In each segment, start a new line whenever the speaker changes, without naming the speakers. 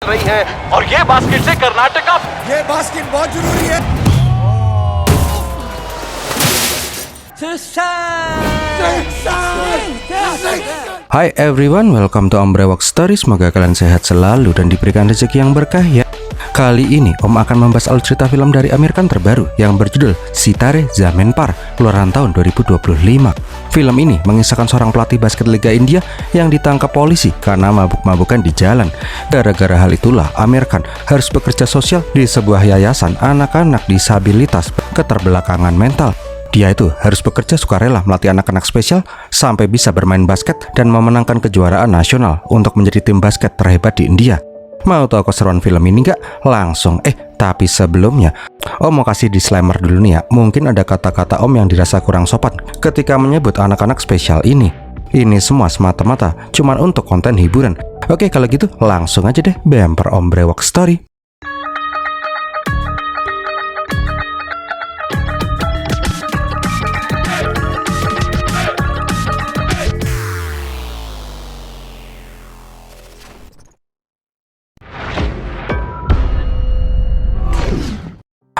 रही है और ये बास्केट से कर्नाटक का
ये बास्केट बहुत जरूरी है।
Hai everyone, welcome to Ombrewok Story. Semoga kalian sehat selalu dan diberikan rezeki yang berkah ya. Kali ini Om akan membahas alur cerita film dari Amir Khan terbaru yang berjudul Sitare Zameen Par, keluaran tahun 2025. Film ini mengisahkan seorang pelatih basket Liga India yang ditangkap polisi karena mabuk-mabukan di jalan. Gara-gara hal itulah Amir Khan harus bekerja sosial di sebuah yayasan anak-anak disabilitas keterbelakangan mental. Dia itu harus bekerja sukarela melatih anak-anak spesial sampai bisa bermain basket dan memenangkan kejuaraan nasional untuk menjadi tim basket terhebat di India. Mau tahu keseruan film ini nggak? Langsung. Tapi sebelumnya, Om mau kasih disclaimer dulu nih ya. Mungkin ada kata-kata Om yang dirasa kurang sopan ketika menyebut anak-anak spesial ini. Ini semua semata-mata cuman untuk konten hiburan. Oke, kalau gitu langsung aja deh bumper Ombrewok Story.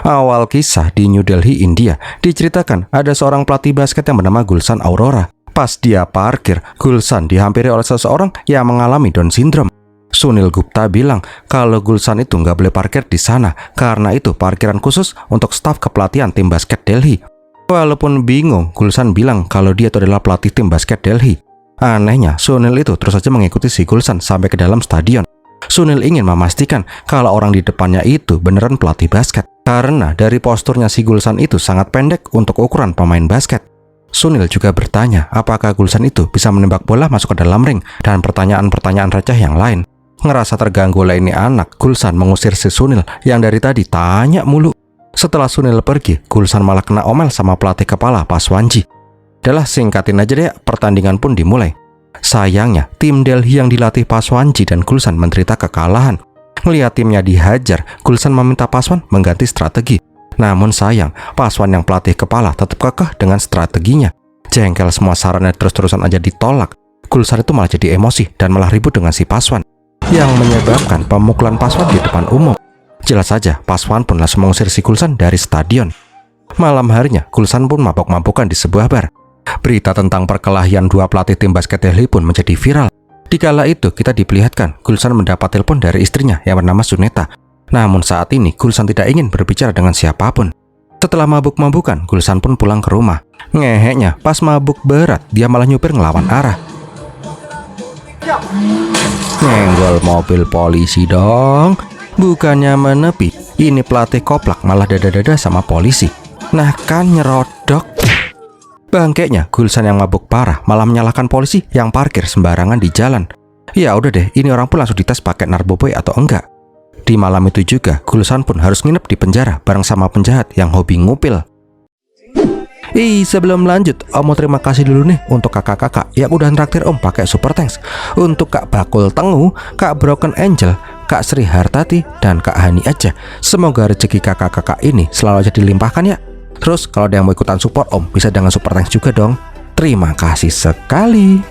Awal kisah di New Delhi, India, diceritakan ada seorang pelatih basket yang bernama Gulshan Aurora. Pas dia parkir, Gulshan dihampiri oleh seseorang yang mengalami Down syndrome. Sunil Gupta bilang kalau Gulshan itu nggak boleh parkir di sana karena itu parkiran khusus untuk staf kepelatihan tim basket Delhi. Walaupun bingung, Gulshan bilang kalau dia itu adalah pelatih tim basket Delhi. Anehnya, Sunil itu terus saja mengikuti si Gulshan sampai ke dalam stadion. Sunil ingin memastikan kalau orang di depannya itu beneran pelatih basket. Karena dari posturnya si Gulshan itu sangat pendek untuk ukuran pemain basket. Sunil juga bertanya apakah Gulshan itu bisa menembak bola masuk ke dalam ring dan pertanyaan-pertanyaan receh yang lain. Ngerasa terganggu oleh ini anak, Gulshan mengusir si Sunil yang dari tadi tanya mulu. Setelah Sunil pergi, Gulshan malah kena omel sama pelatih kepala Paswanji. Udahlah, singkatin aja deh, pertandingan pun dimulai. Sayangnya, tim Delhi yang dilatih Paswanji dan Gulshan menderita kekalahan. Melihat timnya dihajar, Gulshan meminta Paswan mengganti strategi. Namun sayang, Paswan yang pelatih kepala tetap kekeh dengan strateginya. Jengkel semua sarannya terus-terusan aja ditolak. Gulshan itu malah jadi emosi dan malah ribut dengan si Paswan, yang menyebabkan pemukulan Paswan di depan umum. Jelas saja, Paswan pun langsung mengusir si Gulshan dari stadion. Malam harinya, Gulshan pun mabok-mabokan di sebuah bar. Berita tentang perkelahian dua pelatih tim basket Delhi pun menjadi viral. Dikala itu kita diperlihatkan Gulshan mendapat telepon dari istrinya yang bernama Suneta. Namun saat ini Gulshan tidak ingin berbicara dengan siapapun. Setelah mabuk-mabukan, Gulshan pun pulang ke rumah. Ngeheknya, pas mabuk berat, dia malah nyupir ngelawan arah. Nyenggol mobil polisi dong. Bukannya menepi, ini pelatih koplak malah dada-dada sama polisi. Nah kan nyerodok. Bangkeknya, Gulshan yang mabuk parah malah menyalahkan polisi yang parkir sembarangan di jalan. Ya udah deh, ini orang pun langsung dites pakai narkoboy atau enggak. Di malam itu juga, Gulshan pun harus nginep di penjara bareng sama penjahat yang hobi ngupil. Sebelum lanjut, Om mau terima kasih dulu nih untuk kakak-kakak yang udah nraktir Om pakai super thanks. Untuk Kak Bakul Tengu, Kak Broken Angel, Kak Sri Hartati, dan Kak Hani aja. Semoga rezeki kakak-kakak ini selalu aja dilimpahkan ya. Terus kalau ada yang mau ikutan support Om, bisa dengan super thanks juga dong. Terima kasih sekali.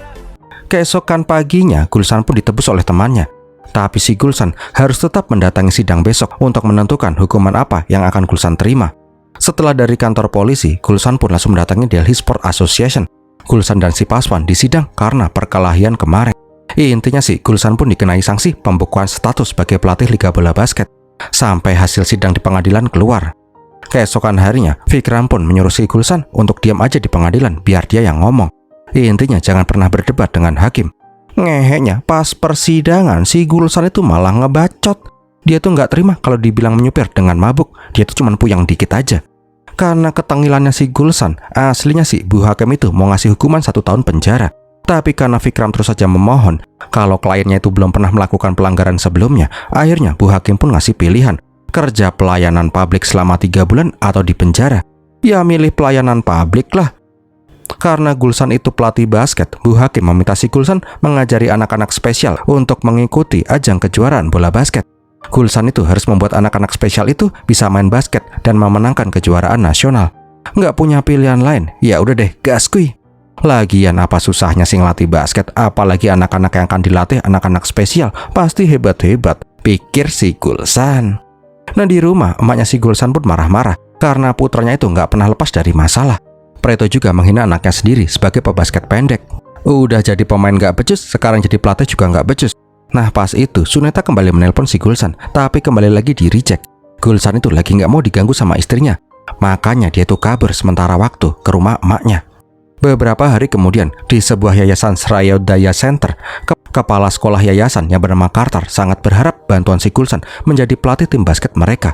Keesokan paginya, Gulshan pun ditebus oleh temannya. Tapi si Gulshan harus tetap mendatangi sidang besok untuk menentukan hukuman apa yang akan Gulshan terima. Setelah dari kantor polisi, Gulshan pun langsung mendatangi Delhi Sport Association. Gulshan dan si Paswan disidang karena perkelahian kemarin. Intinya sih, Gulshan pun dikenai sanksi pembekuan status sebagai pelatih liga bola basket. Sampai hasil sidang di pengadilan keluar. Keesokan harinya, Vikram pun menyuruh si Gulshan untuk diam aja di pengadilan biar dia yang ngomong. Intinya jangan pernah berdebat dengan hakim. Ngeheknya, pas persidangan si Gulshan itu malah ngebacot. Dia tuh nggak terima kalau dibilang menyupir dengan mabuk. Dia tuh cuma puyang dikit aja. Karena ketengilannya si Gulshan, aslinya sih Bu Hakim itu mau ngasih hukuman 1 tahun penjara. Tapi karena Vikram terus saja memohon kalau kliennya itu belum pernah melakukan pelanggaran sebelumnya, akhirnya Bu Hakim pun ngasih pilihan. Kerja pelayanan publik selama 3 bulan atau di penjara. Ya milih pelayanan publik lah. Karena Gulshan itu pelatih basket, Bu Hakim meminta si Gulshan mengajari anak-anak spesial untuk mengikuti ajang kejuaraan bola basket. Gulshan itu harus membuat anak-anak spesial itu bisa main basket dan memenangkan kejuaraan nasional. Nggak punya pilihan lain, ya udah deh gas kuy. Lagian apa susahnya sih ngelatih basket, apalagi anak-anak yang akan dilatih anak-anak spesial, pasti hebat-hebat. pikir si Gulsan. Nah di rumah, emaknya si Gulsan pun marah-marah karena putranya itu nggak pernah lepas dari masalah. Preto juga menghina anaknya sendiri sebagai pebasket pendek. Udah jadi pemain nggak becus, sekarang jadi pelatih juga nggak becus. Nah pas itu, Suneta kembali menelpon si Gulsan, tapi kembali lagi di reject. Gulsan itu lagi nggak mau diganggu sama istrinya. Makanya dia tuh kabur sementara waktu ke rumah emaknya. Beberapa hari kemudian, di sebuah yayasan Srayodaya Center, kepala sekolah yayasan yang bernama Carter sangat berharap bantuan si Gulsan menjadi pelatih tim basket mereka.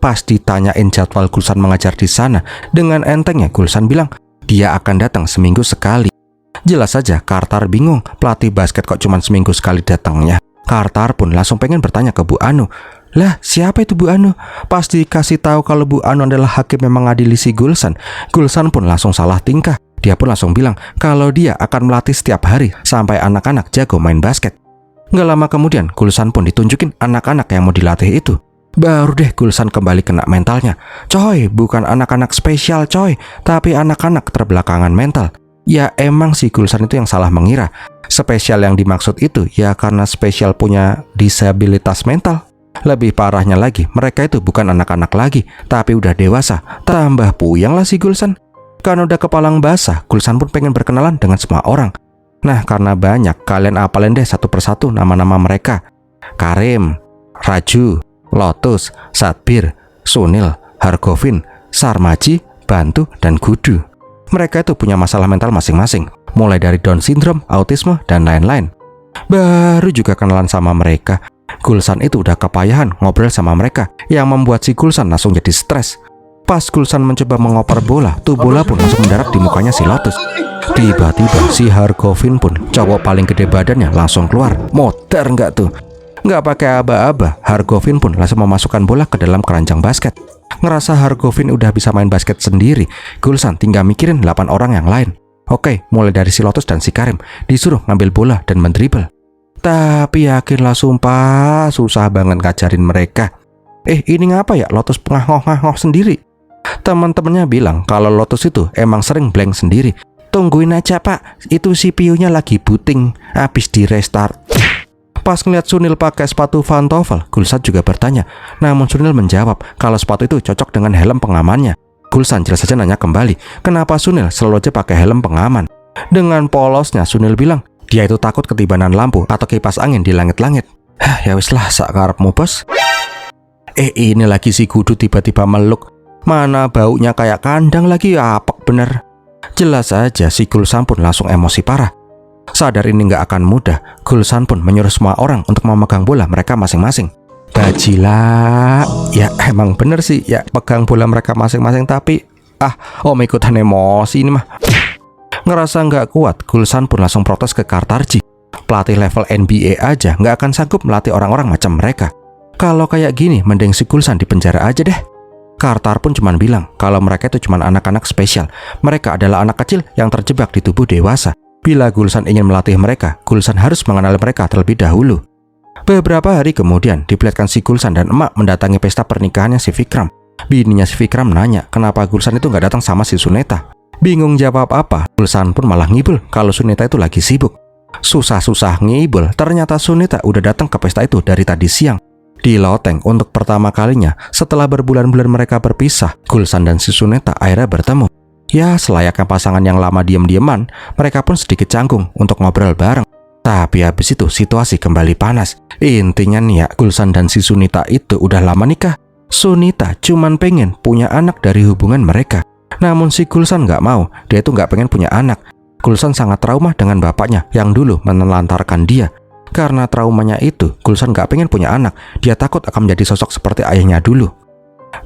Pas ditanyain jadwal Gulsan mengajar di sana, dengan entengnya Gulsan bilang dia akan datang seminggu sekali. Jelas saja Carter bingung, pelatih basket kok cuma seminggu sekali datangnya. Carter pun langsung pengen bertanya ke Bu Anu. Lah siapa itu Bu Anu? Pas dikasih tahu kalau Bu Anu adalah hakim yang mengadili si Gulsan, Gulsan pun langsung salah tingkah. Dia pun langsung bilang kalau dia akan melatih setiap hari sampai anak-anak jago main basket. Nggak lama kemudian, Gulsan pun ditunjukin anak-anak yang mau dilatih itu. Baru deh Gulsan kembali kena mentalnya. Coy, bukan anak-anak spesial coy, tapi anak-anak terbelakangan mental. Ya emang si Gulsan itu yang salah mengira. Spesial yang dimaksud itu ya karena spesial punya disabilitas mental. Lebih parahnya lagi, mereka itu bukan anak-anak lagi, tapi udah dewasa. Tambah puyeng lah si Gulsan. Karena udah kepalang basah, Gulsan pun pengen berkenalan dengan semua orang. Nah karena banyak, kalian apalin deh satu persatu nama-nama mereka. Karim, Raju, Lotus, Satbir, Sunil, Hargovin, Sarmaji, Bantu, dan Gudu. Mereka itu punya masalah mental masing-masing, mulai dari Down syndrome, autisme, dan lain-lain. Baru juga kenalan sama mereka, Gulsan itu udah kepayahan ngobrol sama mereka, yang membuat si Gulsan langsung jadi stres. Pas Gulsan mencoba mengoper bola, tuh bola pun langsung mendarat di mukanya si Lotus. Tiba-tiba si Hargovin pun, cowok paling gede badannya, langsung keluar. Modar nggak tuh? Nggak pakai aba-aba, Hargovin pun langsung memasukkan bola ke dalam keranjang basket. Ngerasa Hargovin udah bisa main basket sendiri, Gulsan tinggal mikirin 8 orang yang lain. Oke, mulai dari si Lotus dan si Karim, disuruh ngambil bola dan mendribel. Tapi yakinlah sumpah, susah banget ngajarin mereka. Ini ngapa ya Lotus pengah-ngoh sendiri? Teman-temannya bilang kalau Lotus itu emang sering blank sendiri. Tungguin aja pak, itu CPU-nya lagi booting, habis di restart. Pas ngeliat Sunil pakai sepatu pantofel, Gulsan juga bertanya. Namun Sunil menjawab kalau sepatu itu cocok dengan helm pengamannya. Gulsan jelas saja nanya kembali, kenapa Sunil selalu aja pakai helm pengaman? Dengan polosnya Sunil bilang, dia itu takut ketibanan lampu atau kipas angin di langit-langit. Ya wis lah, sak karepmu bos. Ini lagi si Gudu tiba-tiba meluk. Mana baunya kayak kandang lagi, apek bener. Jelas aja si Gulsan pun langsung emosi parah. Sadar ini nggak akan mudah, Gulsan pun menyuruh semua orang untuk memegang bola mereka masing-masing. Bajila, ya emang bener sih ya pegang bola mereka masing-masing, tapi om ikutan emosi ini mah. Ngerasa nggak kuat, Gulsan pun langsung protes ke Kartarji. Pelatih level NBA aja nggak akan sanggup melatih orang-orang macam mereka. Kalau kayak gini, mending si Gulsan di penjara aja deh. Carter pun cuma bilang kalau mereka itu cuma anak-anak spesial. Mereka adalah anak kecil yang terjebak di tubuh dewasa. Bila Gulsan ingin melatih mereka, Gulsan harus mengenal mereka terlebih dahulu. Beberapa hari kemudian, diperlihatkan si Gulsan dan emak mendatangi pesta pernikahannya si Vikram. Bininya si Vikram nanya kenapa Gulsan itu nggak datang sama si Suneta. Bingung jawab apa, Gulsan pun malah ngibul kalau Suneta itu lagi sibuk. Susah-susah ngibul, ternyata Suneta udah datang ke pesta itu dari tadi siang. Di loteng untuk pertama kalinya setelah berbulan-bulan mereka berpisah, Gulsan dan si Suneta akhirnya bertemu. Ya selayaknya pasangan yang lama diam-diaman, mereka pun sedikit canggung untuk ngobrol bareng. Tapi habis itu situasi kembali panas. Intinya nih ya, Gulsan dan si Sunita itu udah lama nikah. Sunita cuman pengen punya anak dari hubungan mereka. Namun si Gulsan nggak mau, dia itu nggak pengen punya anak. Gulsan sangat trauma dengan bapaknya yang dulu menelantarkan dia. Karena traumanya itu, Gulsan gak pengen punya anak. Dia takut akan menjadi sosok seperti ayahnya dulu.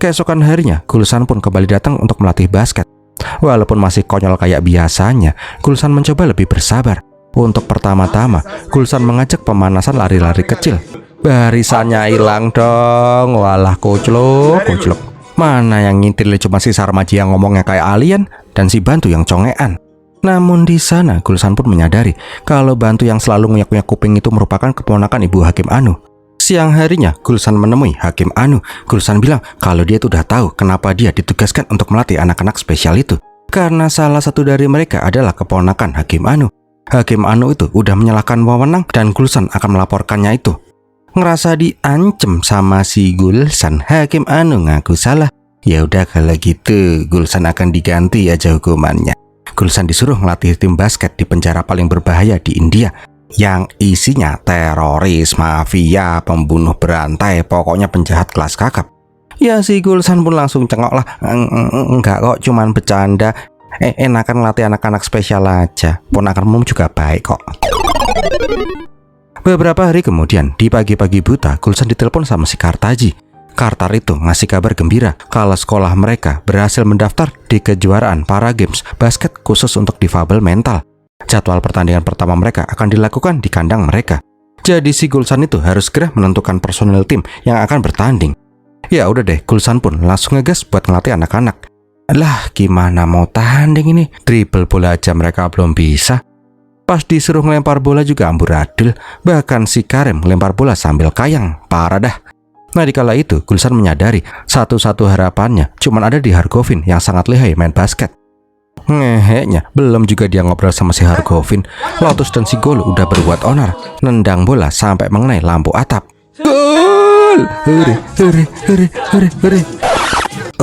Keesokan harinya, Gulsan pun kembali datang untuk melatih basket. Walaupun masih konyol kayak biasanya, Gulsan mencoba lebih bersabar. Untuk pertama-tama, Gulsan mengajak pemanasan lari-lari kecil. Barisannya hilang dong. Walah koclok. Mana yang ngintil cuma si Sarmaji yang ngomongnya kayak alien dan si Bantu yang congean. Namun di sana Gulsan pun menyadari kalau Bantu yang selalu nguyak-nguyak kuping itu merupakan keponakan Ibu Hakim Anu. Siang harinya Gulsan menemui Hakim Anu. Gulsan bilang kalau dia tuh udah tahu kenapa dia ditugaskan untuk melatih anak-anak spesial itu. Karena salah satu dari mereka adalah keponakan Hakim Anu. Hakim Anu itu udah menyalahkan wewenang dan Gulsan akan melaporkannya itu. Ngerasa diancem sama si Gulsan, Hakim Anu ngaku salah. Ya udah kalau gitu, Gulsan akan diganti aja hukumannya. Gulsan disuruh ngelatih tim basket di penjara paling berbahaya di India, yang isinya teroris, mafia, pembunuh berantai, pokoknya penjahat kelas kakap. Ya si Gulsan pun langsung cengok lah, enggak kok, cuman bercanda. Enakan ngelatih anak-anak spesial aja, ponakanmu juga baik kok. Beberapa hari kemudian, di pagi-pagi buta, Gulsan ditelepon sama si Kartaji. Kartar itu ngasih kabar gembira kalau sekolah mereka berhasil mendaftar di kejuaraan para games basket khusus untuk difabel mental. Jadwal pertandingan pertama mereka akan dilakukan di kandang mereka. Jadi si Gulsan itu harus segera menentukan personil tim yang akan bertanding. Ya udah deh, Gulsan pun langsung ngegas buat ngelatih anak-anak. Lah gimana mau tanding ini? Dribble bola aja mereka belum bisa. Pas disuruh ngelempar bola juga amburadul. Bahkan si Karim ngelempar bola sambil kayang. Parah dah. Nah dikala itu Gulsan menyadari satu-satu harapannya cuman ada di Hargovin yang sangat lihai main basket. Ngeheknya, belum juga dia ngobrol sama si Hargovin, Lotus dan si Golo udah berbuat onar, nendang bola sampai mengenai lampu atap. Gol! Hore, hore, hore, hore, hore.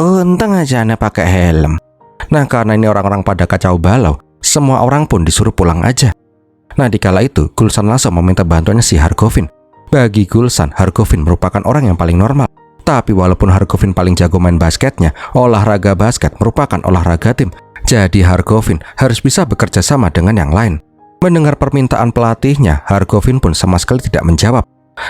Untung aja anak pakai helm. Nah karena ini orang-orang pada kacau balau, semua orang pun disuruh pulang aja. Nah dikala itu Gulsan langsung meminta bantuannya si Hargovin. Bagi Gulsan, Hargovin merupakan orang yang paling normal. Tapi walaupun Hargovin paling jago main basketnya, olahraga basket merupakan olahraga tim. Jadi Hargovin harus bisa bekerja sama dengan yang lain. Mendengar permintaan pelatihnya, Hargovin pun sama sekali tidak menjawab.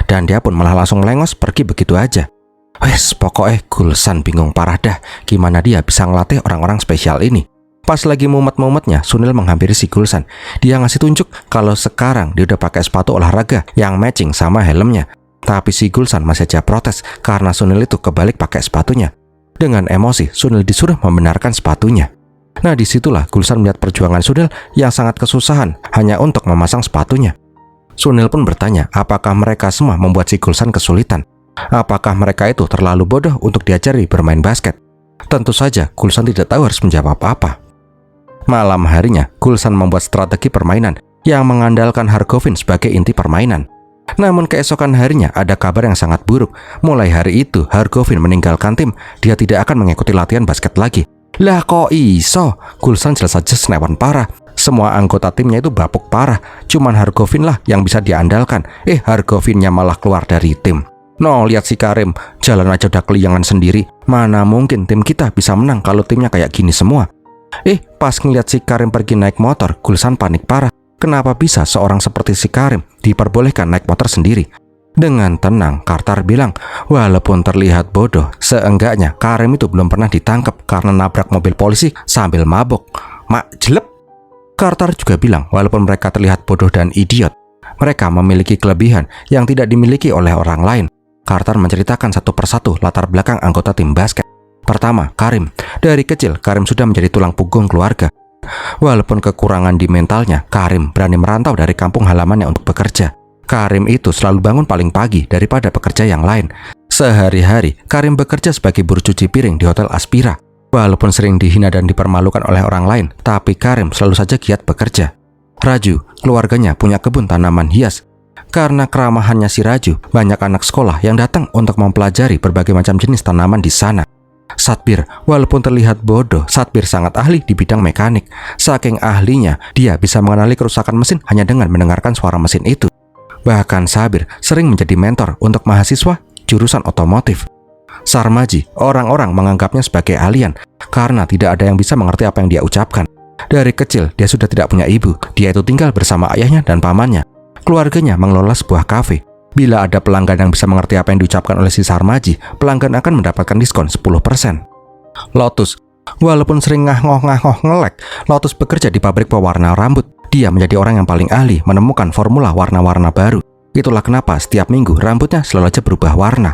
Dan dia pun malah langsung lengos pergi begitu aja. Wes, pokoknya Gulsan bingung parah dah gimana dia bisa ngelatih orang-orang spesial ini. Pas lagi mumet-mumetnya, Sunil menghampiri si Gulsan. Dia ngasih tunjuk kalau sekarang dia udah pakai sepatu olahraga yang matching sama helmnya. Tapi si Gulsan masih aja protes karena Sunil itu kebalik pakai sepatunya. Dengan emosi, Sunil disuruh membenarkan sepatunya. Nah disitulah Gulsan melihat perjuangan Sunil yang sangat kesusahan hanya untuk memasang sepatunya. Sunil pun bertanya apakah mereka semua membuat si Gulsan kesulitan. Apakah mereka itu terlalu bodoh untuk diajari bermain basket? Tentu saja Gulsan tidak tahu harus menjawab apa. Malam harinya, Gulsan membuat strategi permainan yang mengandalkan Hargovin sebagai inti permainan. Namun keesokan harinya ada kabar yang sangat buruk. Mulai hari itu, Hargovin meninggalkan tim. Dia tidak akan mengikuti latihan basket lagi. Lah kok iso? Gulsan jelas saja senewan parah. Semua anggota timnya itu bapuk parah. Cuman Hargovin lah yang bisa diandalkan. Hargovinnya malah keluar dari tim. No, lihat si Karim, jalan aja udah keliangan sendiri. Mana mungkin tim kita bisa menang kalau timnya kayak gini semua. Pas ngeliat si Karim pergi naik motor, Gulsan panik parah. Kenapa bisa seorang seperti si Karim diperbolehkan naik motor sendiri? Dengan tenang, Kartar bilang, walaupun terlihat bodoh, seenggaknya Karim itu belum pernah ditangkap karena nabrak mobil polisi sambil mabok. Mak jelep. Kartar juga bilang, walaupun mereka terlihat bodoh dan idiot, mereka memiliki kelebihan yang tidak dimiliki oleh orang lain. Kartar menceritakan satu persatu latar belakang anggota tim basket. Pertama, Karim. Dari kecil, Karim sudah menjadi tulang punggung keluarga. Walaupun kekurangan di mentalnya, Karim berani merantau dari kampung halamannya untuk bekerja. Karim itu selalu bangun paling pagi daripada pekerja yang lain. Sehari-hari, Karim bekerja sebagai buruh cuci piring di Hotel Aspira. Walaupun sering dihina dan dipermalukan oleh orang lain, tapi Karim selalu saja giat bekerja. Raju, keluarganya punya kebun tanaman hias. Karena keramahannya si Raju, banyak anak sekolah yang datang untuk mempelajari berbagai macam jenis tanaman di sana. Satbir, walaupun terlihat bodoh, Satbir sangat ahli di bidang mekanik. Saking ahlinya, dia bisa mengenali kerusakan mesin hanya dengan mendengarkan suara mesin itu. Bahkan Sabir sering menjadi mentor untuk mahasiswa jurusan otomotif. Sarmaji, orang-orang menganggapnya sebagai alien karena tidak ada yang bisa mengerti apa yang dia ucapkan. Dari kecil, dia sudah tidak punya ibu. Dia itu tinggal bersama ayahnya dan pamannya. Keluarganya mengelola sebuah kafe. Bila ada pelanggan yang bisa mengerti apa yang diucapkan oleh si Sarmaji, pelanggan akan mendapatkan diskon 10%. Lotus, walaupun sering ngah-ngoh ngelek, Lotus bekerja di pabrik pewarna rambut. Dia menjadi orang yang paling ahli menemukan formula warna-warna baru. Itulah kenapa setiap minggu rambutnya selalu aja berubah warna.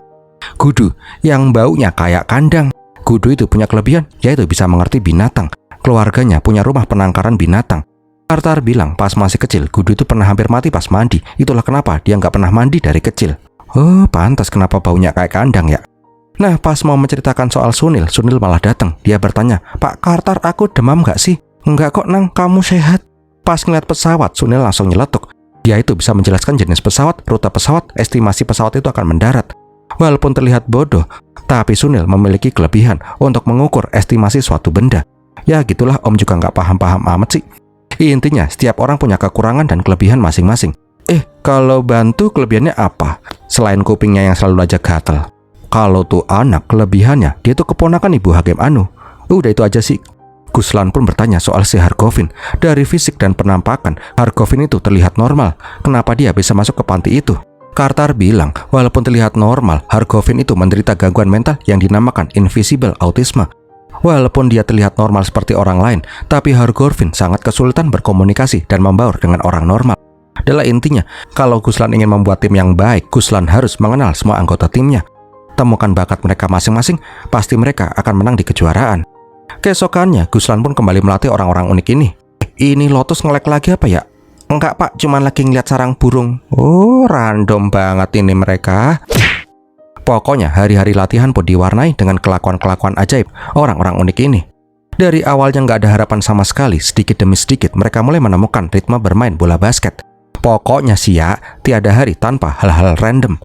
Gudu, yang baunya kayak kandang. Gudu itu punya kelebihan, yaitu bisa mengerti binatang. Keluarganya punya rumah penangkaran binatang. Kartar bilang pas masih kecil, Gudu itu pernah hampir mati pas mandi. Itulah kenapa dia nggak pernah mandi dari kecil. Oh, pantas kenapa baunya kayak kandang ya. Nah, pas mau menceritakan soal Sunil, Sunil malah datang. Dia bertanya, Pak Kartar, aku demam nggak sih? Enggak kok Nang, kamu sehat. Pas ngeliat pesawat, Sunil langsung nyeletuk. Dia itu bisa menjelaskan jenis pesawat, rute pesawat, estimasi pesawat itu akan mendarat. Walaupun terlihat bodoh, tapi Sunil memiliki kelebihan untuk mengukur estimasi suatu benda. Ya gitulah, Om juga nggak paham-paham amat sih. Intinya, setiap orang punya kekurangan dan kelebihan masing-masing. Kalau bantu kelebihannya apa? Selain kupingnya yang selalu aja gatel. Kalau tuh anak, kelebihannya dia tuh keponakan Ibu Hakim Anu. Udah itu aja sih. Guslan pun bertanya soal si Hargovin. Dari fisik dan penampakan, Hargovin itu terlihat normal. Kenapa dia bisa masuk ke panti itu? Carter bilang, walaupun terlihat normal, Hargovin itu menderita gangguan mental yang dinamakan invisible autisme. Walaupun dia terlihat normal seperti orang lain, tapi Hargovin sangat kesulitan berkomunikasi dan membaur dengan orang normal. Adalah intinya, kalau Guslan ingin membuat tim yang baik, Guslan harus mengenal semua anggota timnya. Temukan bakat mereka masing-masing, pasti mereka akan menang di kejuaraan. Keesokannya, Guslan pun kembali melatih orang-orang unik ini. Ini Lotus nge-lag lagi apa ya? Enggak pak, cuman lagi ngeliat sarang burung. Oh, random banget ini mereka. Pokoknya hari-hari latihan pun diwarnai dengan kelakuan-kelakuan ajaib orang-orang unik ini. Dari awalnya nggak ada harapan sama sekali, sedikit demi sedikit mereka mulai menemukan ritme bermain bola basket. Pokoknya sih ya, tiada hari tanpa hal-hal random.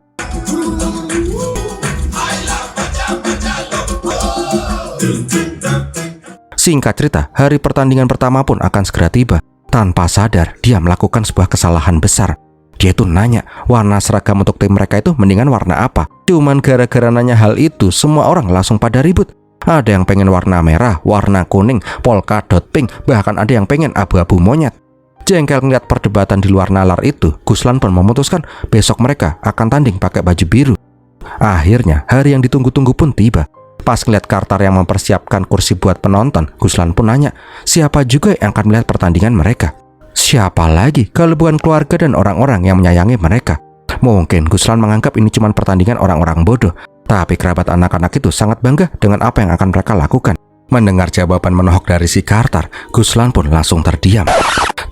Singkat cerita, hari pertandingan pertama pun akan segera tiba. Tanpa sadar, dia melakukan sebuah kesalahan besar. Dia tuh nanya, warna seragam untuk tim mereka itu mendingan warna apa? Cuman gara-gara nanya hal itu, semua orang langsung pada ribut. Ada yang pengen warna merah, warna kuning, polka dot pink, bahkan ada yang pengen abu-abu monyet. Jengkel ngeliat perdebatan di luar nalar itu, Guslan pun memutuskan besok mereka akan tanding pakai baju biru. Akhirnya, hari yang ditunggu-tunggu pun tiba. Pas ngeliat Carter yang mempersiapkan kursi buat penonton, Guslan pun nanya, siapa juga yang akan melihat pertandingan mereka? Siapa lagi kalau bukan keluarga dan orang-orang yang menyayangi mereka? Mungkin Guslan menganggap ini cuma pertandingan orang-orang bodoh, tapi kerabat anak-anak itu sangat bangga dengan apa yang akan mereka lakukan. Mendengar jawaban menohok dari si Carter, Guslan pun langsung terdiam.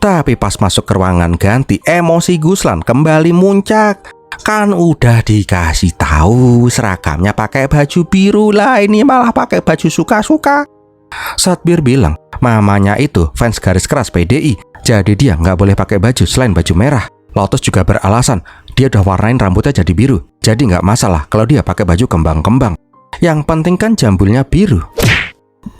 Tapi pas masuk ke ruangan ganti, emosi Guslan kembali muncak. Kan udah dikasih tahu seragamnya pakai baju biru lah, ini malah pakai baju suka-suka. Satbir bilang, mamanya itu fans garis keras PDI, jadi dia nggak boleh pakai baju selain baju merah. Lotus juga beralasan, dia udah warnain rambutnya jadi biru, jadi nggak masalah kalau dia pakai baju kembang-kembang. Yang penting kan jambulnya biru.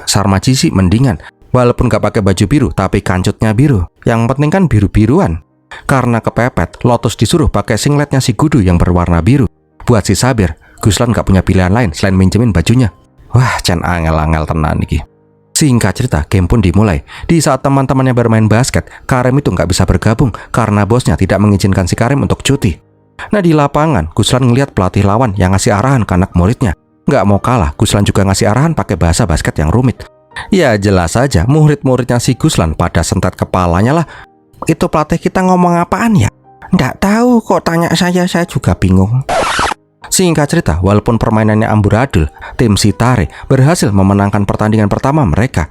Sarmaji sih mendingan, walaupun nggak pakai baju biru tapi kancutnya biru. Yang penting kan biru-biruan. Karena kepepet, Lotus disuruh pakai singletnya si Gudu yang berwarna biru. Buat si Sabir, Guslan nggak punya pilihan lain selain minjemin bajunya. Wah, can angel-angel tenan nih. Singkat cerita, game pun dimulai. Di saat teman-temannya bermain basket, Karim itu nggak bisa bergabung karena bosnya tidak mengizinkan si Karim untuk cuti. Nah di lapangan, Guslan ngeliat pelatih lawan yang ngasih arahan ke anak muridnya. Nggak mau kalah, Guslan juga ngasih arahan pakai bahasa basket yang rumit. Ya jelas saja, murid-muridnya si Guslan pada sentet kepalanya lah. Itu pelatih kita ngomong apaan ya? Nggak tahu, kok tanya saya juga bingung. Singkat cerita, walaupun permainannya amburadul, tim Sitare berhasil memenangkan pertandingan pertama mereka.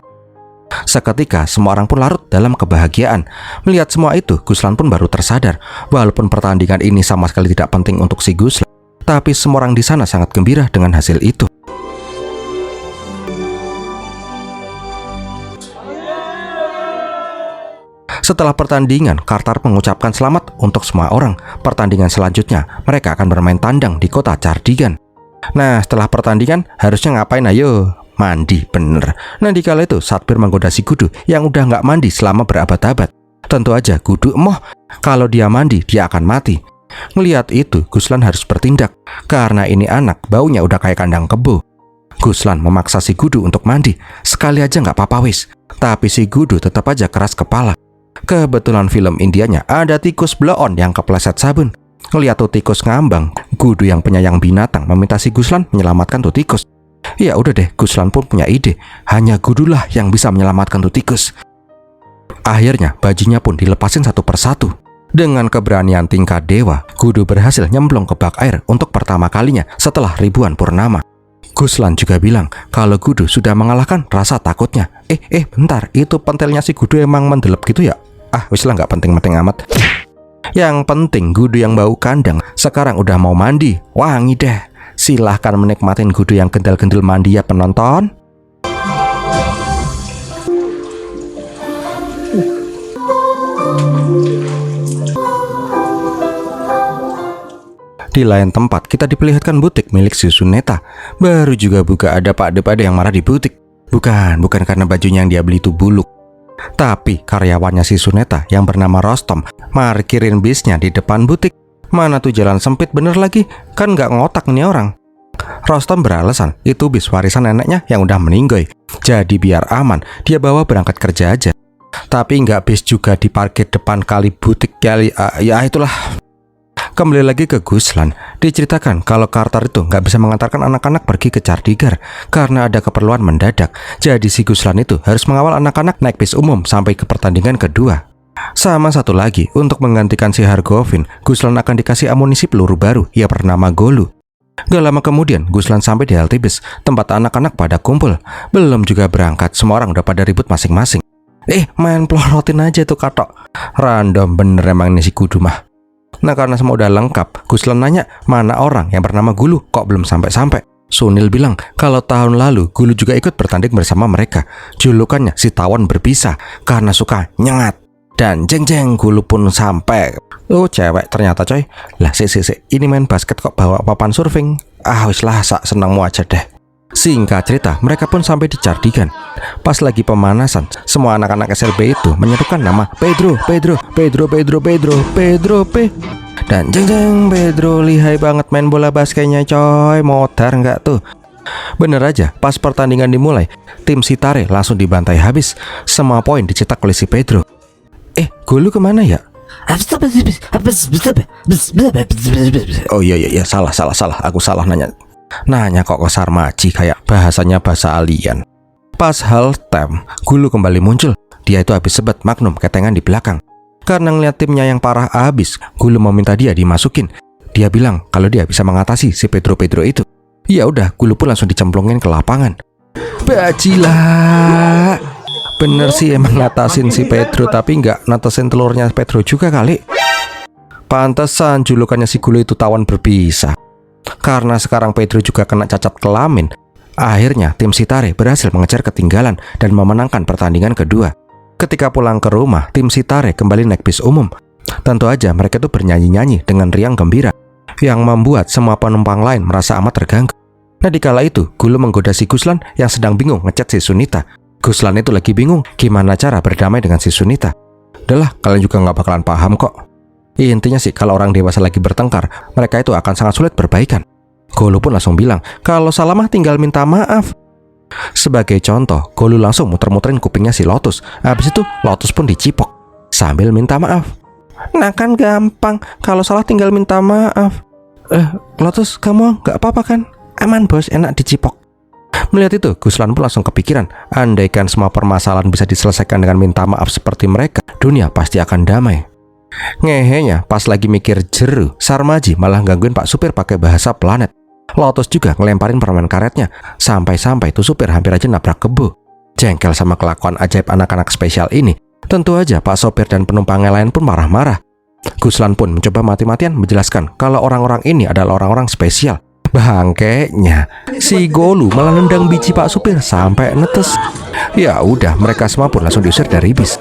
Seketika, semua orang pun larut dalam kebahagiaan. Melihat semua itu, Guslan pun baru tersadar. Walaupun pertandingan ini sama sekali tidak penting untuk si Guslan, tapi semua orang di sana sangat gembira dengan hasil itu. Setelah pertandingan, Carter mengucapkan selamat untuk semua orang. Pertandingan selanjutnya, mereka akan bermain tandang di kota Cardigan. Nah, setelah pertandingan, harusnya ngapain ayo? Mandi, bener. Nah, dikala itu, Satbir menggoda si Gudu yang udah nggak mandi selama berabad-abad. Tentu aja, Gudu emoh. Kalau dia mandi, dia akan mati. Ngelihat itu, Guslan harus bertindak. Karena ini anak, baunya udah kayak kandang kebo. Guslan memaksa si Gudu untuk mandi. Sekali aja nggak apa-apa wis. Tapi si Gudu tetap aja keras kepala. Kebetulan film Indianya ada tikus blow-on yang kepleset sabun. Ngeliat tuh tikus ngambang, Gudu yang penyayang binatang meminta si Guslan menyelamatkan tuh tikus. Ya udah deh, Guslan pun punya ide. Hanya Gudulah yang bisa menyelamatkan tuh tikus. Akhirnya bajunya pun dilepasin satu persatu. Dengan keberanian tingkat dewa, Gudu berhasil nyemplung ke bak air untuk pertama kalinya setelah ribuan purnama. Guslan juga bilang kalau Gudu sudah mengalahkan rasa takutnya. Bentar, itu pentilnya si Gudu emang mendelep gitu ya? Wis lah, nggak penting-penting amat. Yang penting Gudu yang bau kandang sekarang udah mau mandi. Wangi deh. Silahkan menikmatin Gudu yang gendal-gendal mandi ya penonton. Di lain tempat kita diperlihatkan butik milik si Suneta. Baru juga buka ada Pak Depade yang marah di butik. Bukan karena bajunya yang dia beli itu buluk. Tapi karyawannya si Suneta yang bernama Rostom markirin bisnya di depan butik. Mana tuh jalan sempit bener lagi, kan nggak ngotak nih orang. Rostom beralasan itu bis warisan neneknya yang udah meninggoy. Jadi biar aman, dia bawa berangkat kerja aja. Tapi nggak bis juga diparkir depan kali butik kali, ya itulah. Kembali lagi ke Guslan, diceritakan kalau Carter itu nggak bisa mengantarkan anak-anak pergi ke Chardigar karena ada keperluan mendadak. Jadi si Guslan itu harus mengawal anak-anak naik bis umum sampai ke pertandingan kedua. Sama satu lagi, untuk menggantikan si Hargovin, Guslan akan dikasih amunisi peluru baru, ia bernama Golu. Gak lama kemudian, Guslan sampai di halte bis, tempat anak-anak pada kumpul. Belum juga berangkat, semua orang udah pada ribut masing-masing. Main pelorotin aja tuh katok. Random bener emang ini si kudu mah. Nah karena semua udah lengkap, Guslan nanya mana orang yang bernama Gulu kok belum sampai-sampai. Sunil bilang kalau tahun lalu Gulu juga ikut bertanding bersama mereka. Julukannya si tawon berpisah karena suka nyengat. Dan jeng-jeng Gulu pun sampai. Oh cewek ternyata coy. Lah si ini main basket kok bawa papan surfing. Wis lah sak senangmu aja deh. Singkat cerita, mereka pun sampai di Chardigan. Pas lagi pemanasan, semua anak-anak SLB itu menyerukan nama Pedro P. Dan jeng-jeng Pedro lihai banget main bola basketnya coy, modar nggak tuh? Bener aja, pas pertandingan dimulai, tim Sitare langsung dibantai habis. Semua poin dicetak oleh si Pedro. Gulu kemana ya? Oh iya, salah, aku salah Nanya kok ke Sarmaji kayak bahasanya bahasa alien. Pas halftime, Gulu kembali muncul. Dia itu habis sebat Magnum ketengan di belakang. Karena ngeliat timnya yang parah abis, Gulu meminta dia dimasukin. Dia bilang kalau dia bisa mengatasi si Pedro itu. Ya udah, Gulu pun langsung dicemplungin ke lapangan. Bajila. Bener sih emang ngatasin si Pedro, tapi nggak natasin telurnya Pedro juga kali. Pantesan julukannya si Gulu itu tawon berpisah. Karena sekarang Pedro juga kena cacat kelamin, akhirnya tim Sitare berhasil mengejar ketinggalan dan memenangkan pertandingan kedua. Ketika pulang ke rumah, tim Sitare kembali naik bis umum. Tentu aja mereka itu bernyanyi-nyanyi dengan riang gembira, yang membuat semua penumpang lain merasa amat terganggu. Nah di kala itu, Gulu menggoda si Guslan yang sedang bingung ngechat si Sunita. Guslan itu lagi bingung gimana cara berdamai dengan si Sunita. Udahlah, kalian juga nggak bakalan paham kok. Intinya sih kalau orang dewasa lagi bertengkar, mereka itu akan sangat sulit berbaikan. Golu pun langsung bilang kalau salah mah tinggal minta maaf. Sebagai contoh, Golu langsung muter-muterin kupingnya si Lotus. Habis itu Lotus pun dicipok sambil minta maaf. Nah kan gampang, kalau salah tinggal minta maaf. Lotus kamu nggak apa-apa kan? Aman bos, enak dicipok. Melihat itu, Guslan pun langsung kepikiran, andaikan semua permasalahan bisa diselesaikan dengan minta maaf seperti mereka, dunia pasti akan damai. Ngehenya pas lagi mikir jeru, Sarmaji malah gangguin Pak Supir pakai bahasa planet. Lotus juga ngelemparin permen karetnya, sampai-sampai tuh supir hampir aja nabrak kebo. Jengkel sama kelakuan ajaib anak-anak spesial ini, tentu aja Pak Sopir dan penumpangnya lain pun marah-marah. Guslan pun mencoba mati-matian menjelaskan kalau orang-orang ini adalah orang-orang spesial. Bangkeknya, si Golu malah nendang biji Pak Supir sampai netes. Ya udah, mereka semua pun langsung diusir dari bis.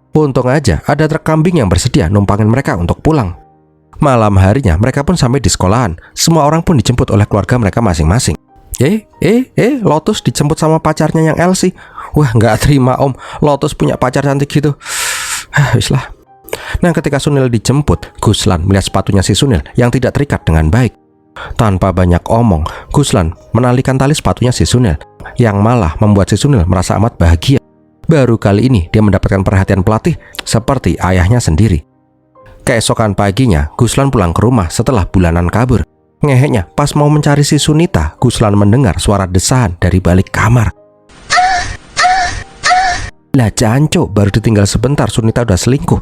Untung aja ada truk kambing yang bersedia numpangin mereka untuk pulang. Malam harinya mereka pun sampai di sekolahan. Semua orang pun dijemput oleh keluarga mereka masing-masing. Lotus dijemput sama pacarnya yang Elsie. Wah nggak terima om, Lotus punya pacar cantik gitu. Wislah. Nah ketika Sunil dijemput, Guslan melihat sepatunya si Sunil yang tidak terikat dengan baik. Tanpa banyak omong, Guslan menalikan tali sepatunya si Sunil, yang malah membuat si Sunil merasa amat bahagia. Baru kali ini dia mendapatkan perhatian pelatih seperti ayahnya sendiri. Keesokan paginya, Guslan pulang ke rumah setelah bulanan kabur. Ngeheknya, pas mau mencari si Sunita, Guslan mendengar suara desahan dari balik kamar. Lah janco, baru ditinggal sebentar Sunita udah selingkuh.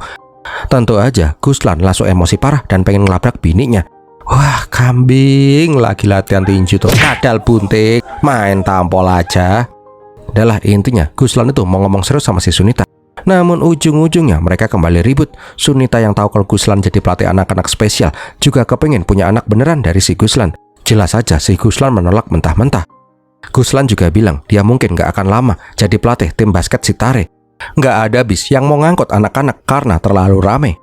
Tentu aja, Guslan langsung emosi parah dan pengen ngelabrak bininya. Wah, kambing lagi latihan tinju tuh. Kadal buntik, main tampol aja. Adalah intinya, Guslan itu mau ngomong serius sama si Sunita. Namun ujung-ujungnya mereka kembali ribut. Sunita yang tahu kalau Guslan jadi pelatih anak-anak spesial juga kepengen punya anak beneran dari si Guslan. Jelas aja si Guslan menolak mentah-mentah. Guslan juga bilang dia mungkin gak akan lama jadi pelatih tim basket Sitare. Gak ada bis yang mau ngangkut anak-anak karena terlalu ramai.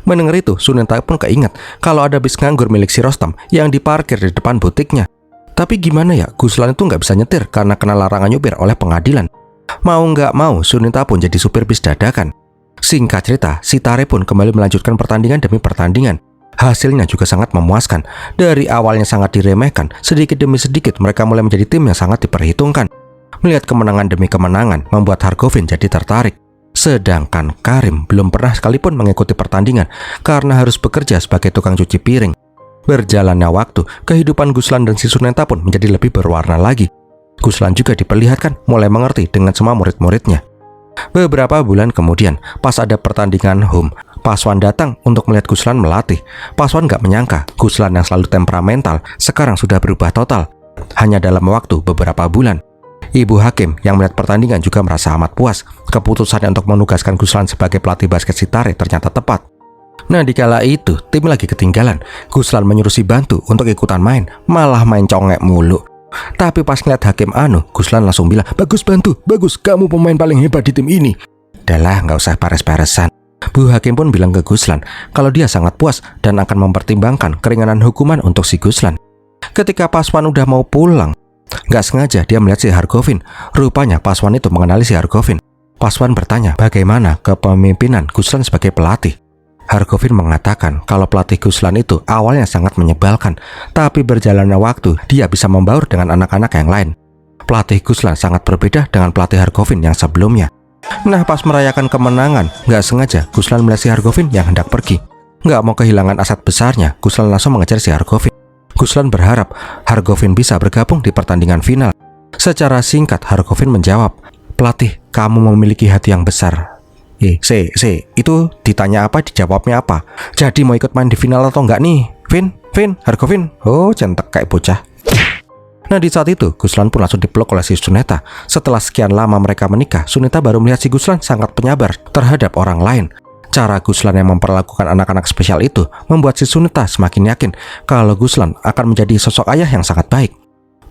Mendengar itu, Sunita pun keinget kalau ada bis nganggur milik si Rostam yang diparkir di depan butiknya. Tapi gimana ya, Guslan itu nggak bisa nyetir karena kena larangan nyupir oleh pengadilan. Mau nggak mau, Sunita pun jadi supir bis dadakan. Singkat cerita, si Tare pun kembali melanjutkan pertandingan demi pertandingan. Hasilnya juga sangat memuaskan. Dari awalnya sangat diremehkan, sedikit demi sedikit mereka mulai menjadi tim yang sangat diperhitungkan. Melihat kemenangan demi kemenangan membuat Hargovin jadi tertarik. Sedangkan Karim belum pernah sekalipun mengikuti pertandingan karena harus bekerja sebagai tukang cuci piring. Berjalannya waktu, kehidupan Guslan dan si Sunita pun menjadi lebih berwarna lagi. Guslan juga diperlihatkan mulai mengerti dengan semua murid-muridnya. Beberapa bulan kemudian, pas ada pertandingan home, Paswan datang untuk melihat Guslan melatih. Paswan gak menyangka Guslan yang selalu temperamental sekarang sudah berubah total. Hanya dalam waktu beberapa bulan. Ibu Hakim yang melihat pertandingan juga merasa amat puas. Keputusannya untuk menugaskan Guslan sebagai pelatih basket si Tare ternyata tepat. Nah, dikala itu tim lagi ketinggalan. Guslan menyuruh si Bantu untuk ikutan main, malah main congek mulu. Tapi pas ngeliat Hakim Guslan langsung bilang, "Bagus Bantu, bagus, kamu pemain paling hebat di tim ini." Dahlah, nggak usah pares-paresan. Bu Hakim pun bilang ke Guslan kalau dia sangat puas dan akan mempertimbangkan keringanan hukuman untuk si Guslan. Ketika Paswan udah mau pulang, nggak sengaja dia melihat si Hargovin. Rupanya Paswan itu mengenali si Hargovin. Paswan bertanya bagaimana kepemimpinan Guslan sebagai pelatih. Hargovin mengatakan kalau pelatih Guslan itu awalnya sangat menyebalkan, tapi berjalannya waktu dia bisa membaur dengan anak-anak yang lain. Pelatih Guslan sangat berbeda dengan pelatih Hargovin yang sebelumnya. Nah, pas merayakan kemenangan, nggak sengaja Guslan melihat si Hargovin yang hendak pergi. Nggak mau kehilangan aset besarnya, Guslan langsung mengejar si Hargovin. Guslan berharap Hargovin bisa bergabung di pertandingan final. Secara singkat, Hargovin menjawab, "Pelatih, kamu memiliki hati yang besar." Itu ditanya apa, dijawabnya apa? Jadi mau ikut main di final atau enggak nih? Vin, Hargovin. Oh, centek kayak bocah. Nah, di saat itu, Guslan pun langsung dipeluk oleh si Sunita. Setelah sekian lama mereka menikah, Sunita baru melihat si Guslan sangat penyabar terhadap orang lain. Cara Guslan yang memperlakukan anak-anak spesial itu membuat si Sunita semakin yakin kalau Guslan akan menjadi sosok ayah yang sangat baik.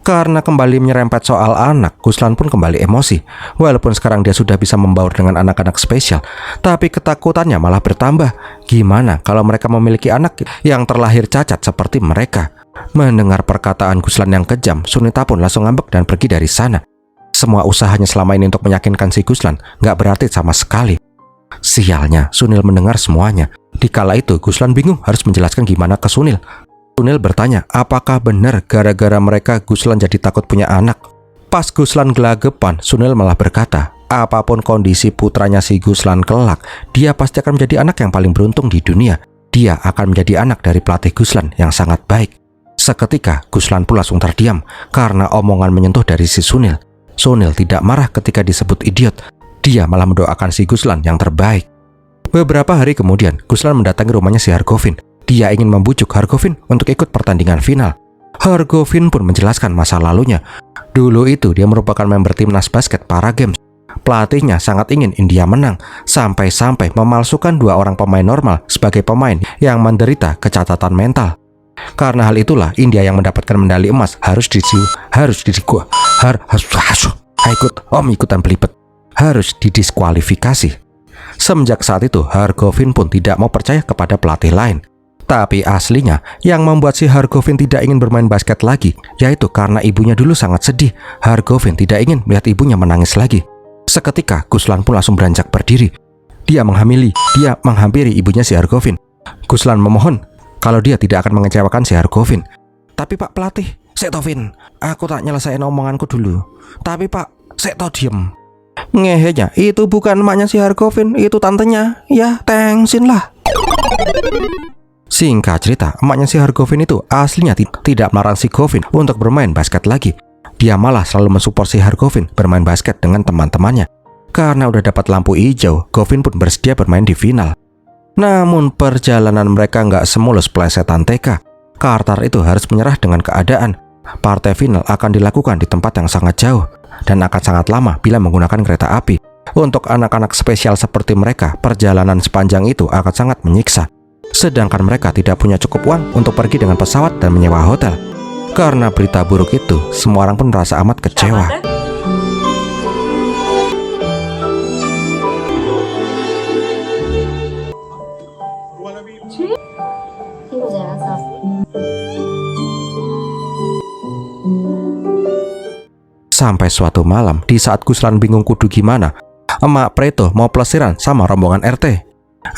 Karena kembali menyerempet soal anak, Guslan pun kembali emosi. Walaupun sekarang dia sudah bisa membaur dengan anak-anak spesial, tapi ketakutannya malah bertambah. Gimana kalau mereka memiliki anak yang terlahir cacat seperti mereka? Mendengar perkataan Guslan yang kejam, Sunita pun langsung ngambek dan pergi dari sana. Semua usahanya selama ini untuk meyakinkan si Guslan gak berarti sama sekali. Sialnya, Sunil mendengar semuanya. Dikala itu, Guslan bingung harus menjelaskan gimana ke Sunil. Sunil bertanya, apakah benar gara-gara mereka Guslan jadi takut punya anak? Pas Guslan gelagapan, Sunil malah berkata, apapun kondisi putranya si Guslan kelak, dia pasti akan menjadi anak yang paling beruntung di dunia. Dia akan menjadi anak dari pelatih Guslan yang sangat baik. Seketika, Guslan pun langsung terdiam karena omongan menyentuh dari si Sunil. Sunil tidak marah ketika disebut idiot. Dia malah mendoakan si Guslan yang terbaik. Beberapa hari kemudian, Guslan mendatangi rumahnya si Hargovin. Dia ingin membujuk Hargovin untuk ikut pertandingan final. Hargovin pun menjelaskan masa lalunya. Dulu itu dia merupakan member timnas basket para games. Pelatihnya sangat ingin India menang, sampai-sampai memalsukan 2 orang pemain normal sebagai pemain yang menderita kecacatan mental. Karena hal itulah India yang mendapatkan medali emas harus didiskualifikasi. Semenjak saat itu, Hargovin pun tidak mau percaya kepada pelatih lain. Tapi aslinya, yang membuat si Hargovin tidak ingin bermain basket lagi, yaitu karena ibunya dulu sangat sedih. Hargovin tidak ingin melihat ibunya menangis lagi. Seketika, Guslan pun langsung beranjak berdiri. Dia menghampiri ibunya si Hargovin. Guslan memohon kalau dia tidak akan mengecewakan si Hargovin. Tapi Pak Pelatih, Vin, aku tak nyelesain omonganku dulu. Tapi Pak, diem. Ngehenya, itu bukan emaknya si Hargovin, itu tantenya. Ya, thanksin lah. Singkat cerita, emaknya si Hargovin itu aslinya tidak melarang si Govin untuk bermain basket lagi. Dia malah selalu mensupport si Hargovin bermain basket dengan teman-temannya. Karena udah dapat lampu hijau, Govin pun bersedia bermain di final. Namun perjalanan mereka nggak semulus plesetan TK. Carter itu harus menyerah dengan keadaan. Partai final akan dilakukan di tempat yang sangat jauh dan akan sangat lama bila menggunakan kereta api. Untuk anak-anak spesial seperti mereka, perjalanan sepanjang itu akan sangat menyiksa. Sedangkan mereka tidak punya cukup uang untuk pergi dengan pesawat dan menyewa hotel. Karena berita buruk itu, semua orang pun merasa amat kecewa.
Wanna be
Sampai suatu malam, di saat Guslan bingung kudu gimana, emak Preto mau plesiran sama rombongan RT.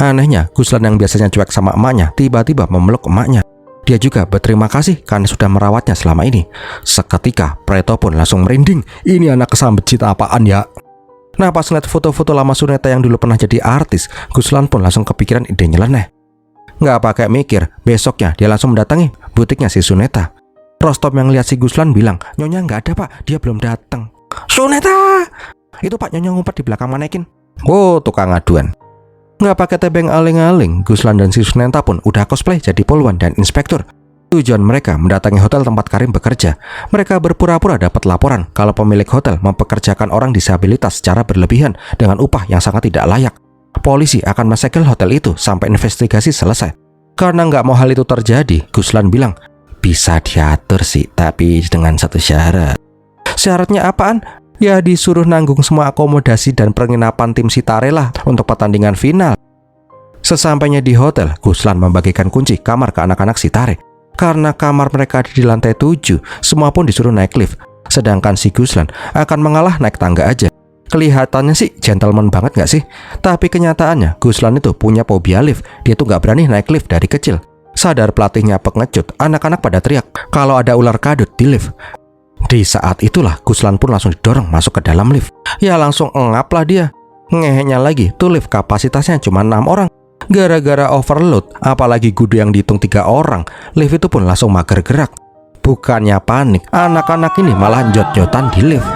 Anehnya, Guslan yang biasanya cuek sama emaknya tiba-tiba memeluk emaknya. Dia juga berterima kasih karena sudah merawatnya selama ini. Seketika, Preto pun langsung merinding. Ini anak kesambet cita apaan ya? Nah, pas ngeliat foto-foto lama Suneta yang dulu pernah jadi artis, Guslan pun langsung kepikiran ide nyeleneh. Nggak pakai mikir, besoknya dia langsung mendatangi butiknya si Suneta. Rostom yang lihat si Guslan bilang, "Nyonya nggak ada pak, dia belum datang." "Suneta! Itu pak, Nyonya ngumpet di belakang manekin." Oh, tukang aduan. Nggak pakai tebeng aling-aling, Guslan dan si Suneta pun udah cosplay jadi polwan dan inspektur. Tujuan mereka mendatangi hotel tempat Karim bekerja. Mereka berpura-pura dapat laporan kalau pemilik hotel mempekerjakan orang disabilitas secara berlebihan dengan upah yang sangat tidak layak. Polisi akan mensegel hotel itu sampai investigasi selesai. Karena nggak mau hal itu terjadi, Guslan bilang, "Bisa diatur sih, tapi dengan satu syarat." "Syaratnya apaan?" "Ya disuruh nanggung semua akomodasi dan penginapan tim Sitare lah untuk pertandingan final." Sesampainya di hotel, Guslan membagikan kunci kamar ke anak-anak Sitare. Karena kamar mereka ada di lantai 7, semua pun disuruh naik lift. Sedangkan si Guslan akan mengalah naik tangga aja. Kelihatannya sih gentleman banget gak sih? Tapi kenyataannya Guslan itu punya fobia lift. Dia tuh gak berani naik lift dari kecil. Sadar pelatihnya pengecut, anak-anak pada teriak kalau ada ular kadut di lift. Di saat itulah Guslan pun langsung didorong masuk ke dalam lift. Ya langsung ngap lah dia. Ngeheknya lagi, tuh lift kapasitasnya cuma 6 orang. Gara-gara overload, apalagi gudu yang dihitung 3 orang, lift itu pun langsung mager gerak. Bukannya panik, anak-anak ini malah jot-jotan di lift.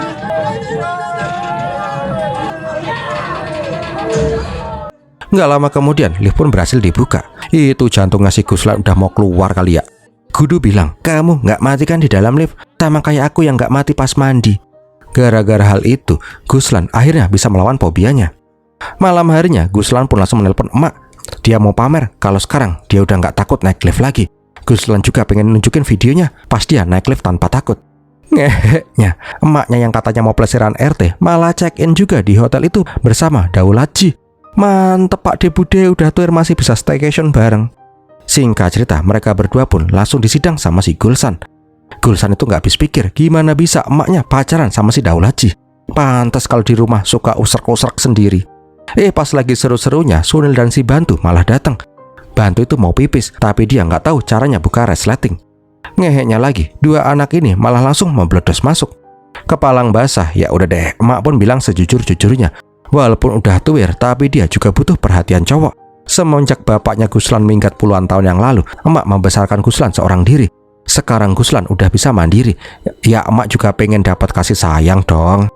Nggak lama kemudian, lift pun berhasil dibuka. Itu jantungnya si Guslan udah mau keluar kali ya. Gudu bilang, "Kamu nggak mati kan di dalam lift? Sama kayak aku yang nggak mati pas mandi." Gara-gara hal itu, Guslan akhirnya bisa melawan fobianya. Malam harinya, Guslan pun langsung menelpon emak. Dia mau pamer kalau sekarang dia udah nggak takut naik lift lagi. Guslan juga pengen nunjukin videonya pas dia naik lift tanpa takut. Ngeheknya, emaknya yang katanya mau plesiran RT malah check-in juga di hotel itu bersama Daul Haji. Mantep Pak De Bude, udah tuir masih bisa staycation bareng. Singkat cerita, mereka berdua pun langsung disidang sama si Gulsan. Gulsan itu nggak habis pikir gimana bisa emaknya pacaran sama si Daul Haji. Pantas kalau di rumah suka usrek-usrek sendiri. Pas lagi seru-serunya, Sunil dan si Bantu malah datang. Bantu itu mau pipis, tapi dia nggak tahu caranya buka resleting. Ngeheknya lagi, dua anak ini malah langsung membledos masuk. Kepalang basah, ya udah deh, emak pun bilang sejujur-jujurnya. Walaupun udah tuir, tapi dia juga butuh perhatian cowok. Semenjak bapaknya Guslan minggat puluhan tahun yang lalu, emak membesarkan Guslan seorang diri. Sekarang Guslan udah bisa mandiri. Ya emak juga pengen dapat kasih sayang dong.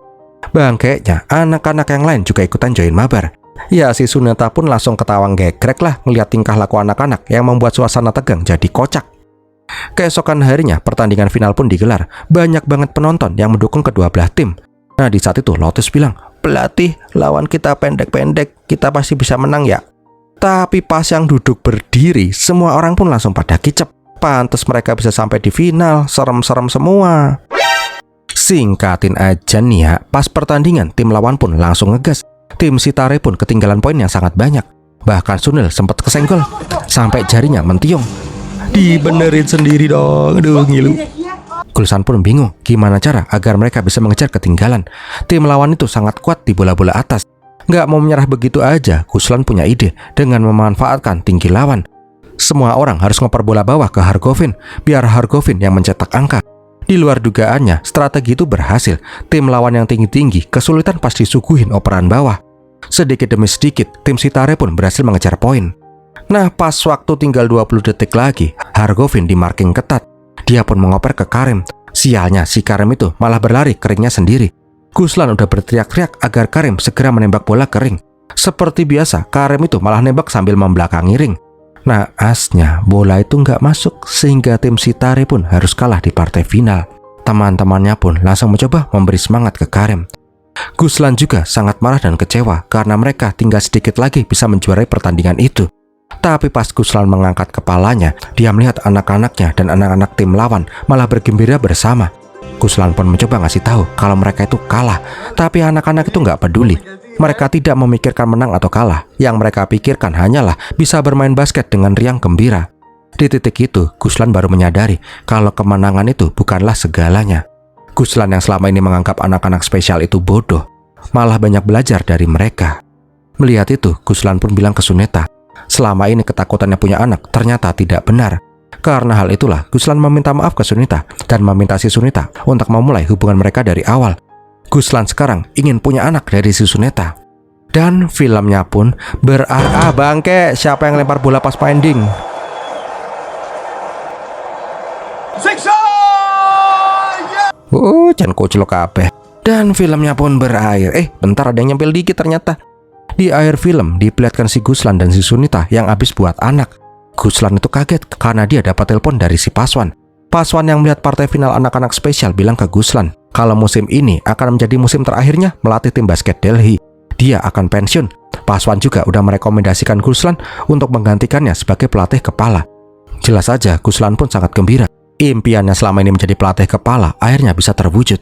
Bangkeknya, anak-anak yang lain juga ikutan join mabar. Ya si Suneta pun langsung ketawa gegrek lah ngeliat tingkah laku anak-anak yang membuat suasana tegang jadi kocak. Keesokan harinya, pertandingan final pun digelar. Banyak banget penonton yang mendukung kedua belah tim. Nah di saat itu Lotus bilang, "Pelatih, lawan kita pendek-pendek, kita pasti bisa menang ya." Tapi pas yang duduk berdiri, semua orang pun langsung pada kicep. Pantes mereka bisa sampai di final, serem-serem semua. Singkatin aja nih ya, pas pertandingan tim lawan pun langsung ngegas. Tim Sitare pun ketinggalan poin yang sangat banyak. Bahkan Sunil sempat kesenggol sampai jarinya mentiung. Dibenerin sendiri dong, aduh ngilu. Gulsan pun bingung gimana cara agar mereka bisa mengejar ketinggalan. Tim lawan itu sangat kuat di bola-bola atas. Nggak mau menyerah begitu aja, Guslan punya ide dengan memanfaatkan tinggi lawan. Semua orang harus ngoper bola bawah ke Hargovin, biar Hargovin yang mencetak angka. Di luar dugaannya, strategi itu berhasil. Tim lawan yang tinggi-tinggi kesulitan pas disuguhin operan bawah. Sedikit demi sedikit, tim Sitare pun berhasil mengejar poin. Nah, pas waktu tinggal 20 detik lagi, Hargovin di marking ketat. Dia pun mengoper ke Karim. Sialnya, si Karim itu malah berlari ke ringnya sendiri. Guslan udah berteriak-teriak agar Karim segera menembak bola ke ring. Seperti biasa, Karim itu malah nembak sambil membelakangi ring. Naasnya, bola itu nggak masuk sehingga tim Sitare pun harus kalah di partai final. Teman-temannya pun langsung mencoba memberi semangat ke Karim. Guslan juga sangat marah dan kecewa karena mereka tinggal sedikit lagi bisa menjuarai pertandingan itu. Tapi pas Guslan mengangkat kepalanya, dia melihat anak-anaknya dan anak-anak tim lawan malah bergembira bersama. Guslan pun mencoba ngasih tahu kalau mereka itu kalah, tapi anak-anak itu nggak peduli. Mereka tidak memikirkan menang atau kalah. Yang mereka pikirkan hanyalah bisa bermain basket dengan riang gembira. Di titik itu, Guslan baru menyadari kalau kemenangan itu bukanlah segalanya. Guslan yang selama ini menganggap anak-anak spesial itu bodoh, malah banyak belajar dari mereka. Melihat itu, Guslan pun bilang ke Sunita, selama ini ketakutannya punya anak ternyata tidak benar. Karena hal itulah, Guslan meminta maaf ke Sunita dan meminta si Sunita untuk memulai hubungan mereka dari awal. Guslan sekarang ingin punya anak dari si Sunita. Dan filmnya pun bangke, siapa yang lempar bola pas pending? Jangan koclok kabeh. Dan filmnya pun berakhir. Bentar, ada yang nyempil dikit ternyata. Di akhir film diperlihatkan si Guslan dan si Sunita yang habis buat anak. Guslan itu kaget karena dia dapat telepon dari si Paswan. Paswan yang melihat partai final anak-anak spesial bilang ke Guslan kalau musim ini akan menjadi musim terakhirnya melatih tim basket Delhi. Dia akan pensiun. Paswan juga udah merekomendasikan Guslan untuk menggantikannya sebagai pelatih kepala. Jelas saja Guslan pun sangat gembira. Impiannya selama ini menjadi pelatih kepala akhirnya bisa terwujud.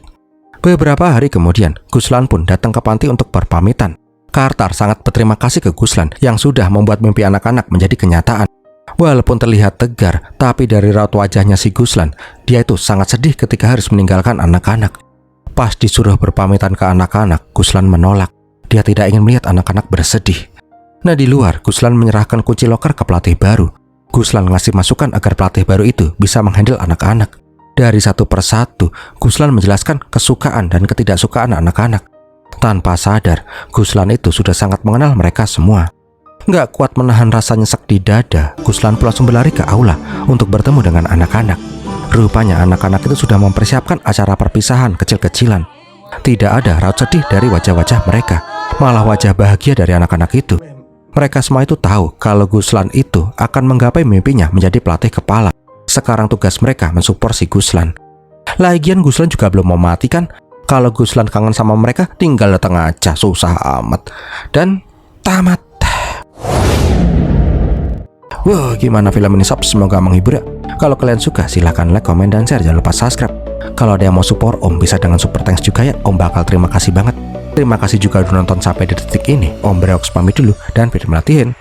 Beberapa hari kemudian, Guslan pun datang ke panti untuk berpamitan. Kartar sangat berterima kasih ke Guslan yang sudah membuat mimpi anak-anak menjadi kenyataan. Walaupun terlihat tegar, tapi dari raut wajahnya si Guslan, dia itu sangat sedih ketika harus meninggalkan anak-anak. Pas disuruh berpamitan ke anak-anak, Guslan menolak. Dia tidak ingin melihat anak-anak bersedih. Nah, di luar, Guslan menyerahkan kunci loker ke pelatih baru. Guslan ngasih masukan agar pelatih baru itu bisa menghandle anak-anak. Dari satu persatu, Guslan menjelaskan kesukaan dan ketidaksukaan anak-anak. Tanpa sadar, Guslan itu sudah sangat mengenal mereka semua. Nggak kuat menahan rasa nyesek di dada, Guslan pun langsung berlari ke aula untuk bertemu dengan anak-anak. Rupanya anak-anak itu sudah mempersiapkan acara perpisahan kecil-kecilan. Tidak ada raut sedih dari wajah-wajah mereka, malah wajah bahagia dari anak-anak itu. Mereka semua itu tahu kalau Guslan itu akan menggapai mimpinya menjadi pelatih kepala. Sekarang tugas mereka mensupport si Guslan. Lagian Guslan juga belum mau mati kan? Kalau Guslan kangen sama mereka, tinggal datang aja, susah amat. Dan tamat. Wah, gimana film ini sob? Semoga menghibur ya. Kalau kalian suka, silahkan like, komen, dan share. Jangan lupa subscribe. Kalau ada yang mau support Om, bisa dengan super thanks juga ya. Om bakal terima kasih banget. Terima kasih juga udah nonton sampai di detik ini. Om Breoks pamit dulu dan video melatihin.